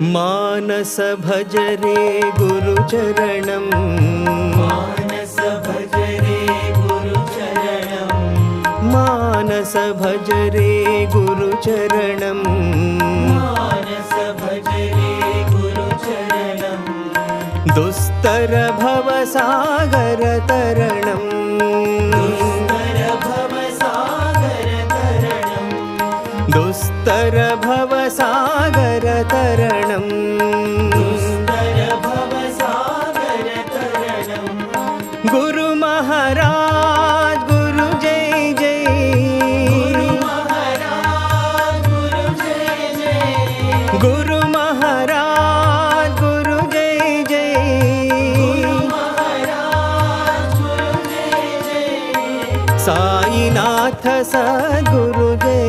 मानस भज रे गुरुचरणं मानस भज रे गुरुचरणं मानस भज रे गुरुचरणं मानस भज रे गुरुचरणं दुस्तर भवसागर तरणं दुस्तर भवसागर तरणं दुस्तर भवसागर तरणं दुस्तर भवसागर तरणं गुरु महाराज गुरु जय जय गुरु महाराज गुरु जय जय गुरु महाराज गुरु जय जय गुरु महाराज गुरु जय जय साईनाथ सद्गुरु जय